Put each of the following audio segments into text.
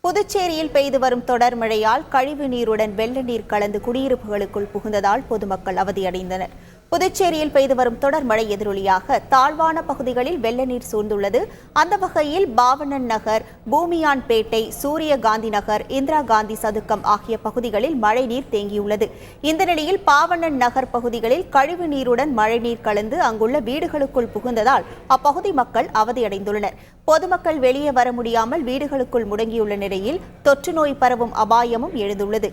புதுச்சேரியில் பெய்து வரும் தொடர் மழையால் கழிவு நீருடன் வெள்ள நீர் கலந்து குடியிருப்புகளுக்குள் புகுந்ததால் பொதுமக்கள் அவதியடைந்தனர். புதுச்சேரியில் பெய்து வரும் தொடர் மழை எதிரொலியாக தாழ்வான பகுதிகளில் வெள்ள நீர் சூழ்ந்துள்ளது. அந்த வகையில் பாவணன் நகர், பூமியான்பேட்டை, சூரியகாந்தி நகர், இந்திரா காந்தி சதுக்கம் ஆகிய பகுதிகளில் மழைநீர் தேங்கியுள்ளது. இந்த நிலையில் பாவணன் நகர் பகுதிகளில் கழிவு நீருடன் மழைநீர் கலந்து அங்குள்ள வீடுகளுக்குள் புகுந்ததால் அப்பகுதி மக்கள் அவதியடைந்துள்ளனர். பொதுமக்கள் வெளியே வர முடியாமல் வீடுகளுக்குள் முடங்கியுள்ள நிலையில் தொற்று நோய் பரவும் அபாயமும் எழுந்துள்ளது.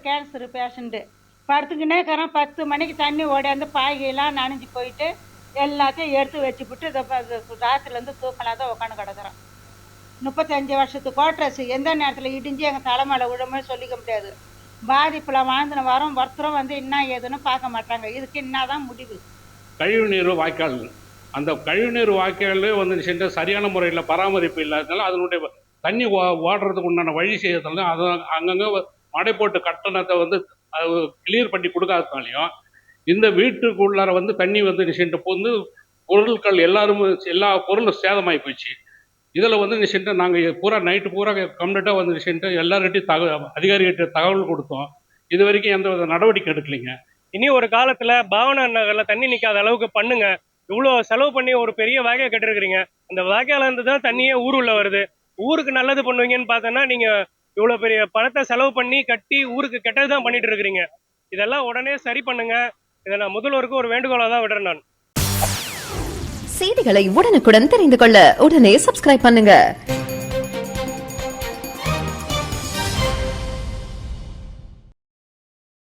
கேன்சர் பேஷண்ட்டு படுத்துக்கினே இருக்கிறேன். 10 மணிக்கு தண்ணி ஓடியாந்து பாய்கையெல்லாம் நனைஞ்சு போயிட்டு எல்லாத்தையும் எடுத்து வச்சுப்பிட்டு ராத்திரிலேருந்து தூக்கலாம் தான் உட்காந்து கிடக்குறேன். 35 வருஷத்து கோட்ரஸ் எந்த நேரத்தில் இடிஞ்சு எங்கள் தலைமையில் விழுமே சொல்லிக்க முடியாது. பாதிப்பில் வாழ்ந்துன்னு வரோம். ஒருத்தரும் வந்து என்ன ஏதுன்னு பார்க்க மாட்டாங்க. இதுக்கு என்னதான் முடிவு? கழிவுநீர் வாய்க்கால், அந்த கழிவுநீர் வாய்க்காலே வந்து சென்று சரியான முறையில் பராமரிப்பு இல்லாதனால அதனுடைய தண்ணி ஓடுறதுக்கு உண்டான வழி செய்யறதுனால அது அங்கங்கே மடை போட்டு கட்டணத்தை வந்து கிளியர் பண்ணி கொடுக்காதனாலையும் இந்த வீட்டுக்குள்ளார வந்து தண்ணி வந்து நிச்சயம் வந்து பொருட்கள் எல்லா பொருளும் சேதமாகி போச்சு. இதில் வந்து நிச்சயம் நாங்கள் பூரா நைட்டு பூரா கம்ப்ளீட்டாக வந்து நிச்சயம் எல்லார்கிட்டையும் அதிகாரிகிட்ட தகவல் கொடுத்தோம். இது வரைக்கும் எந்த வித நடவடிக்கை எடுக்கலைங்க. இனி ஒரு காலத்தில் பாவனார் நகரில் தண்ணி நிற்காத அளவுக்கு பண்ணுங்க. இவ்வளோ செலவு பண்ணி ஒரு பெரிய வாய்க்கால் கட்டிருக்கிறீங்க. அந்த வாய்க்கால இருந்து தான் தண்ணியே ஊருள்ள வருது. ஊருக்கு நல்லது பண்ணுவீங்கன்னு பார்த்தோன்னா நீங்கள் இவ்வளோ பெரிய பணத்தை செலவு பண்ணி கட்டி ஊருக்கு கெட்டது தான் பண்ணிட்டு இருக்கிறீங்க. இதெல்லாம் உடனே சரி பண்ணுங்க. இதை நான் முதல்வருக்கு ஒரு வேண்டுகோளாக தான் விடுறேன். நான் செய்திகளை உடனுக்குடன் தெரிந்து கொள்ள உடனே சப்ஸ்கிரைப் பண்ணுங்க.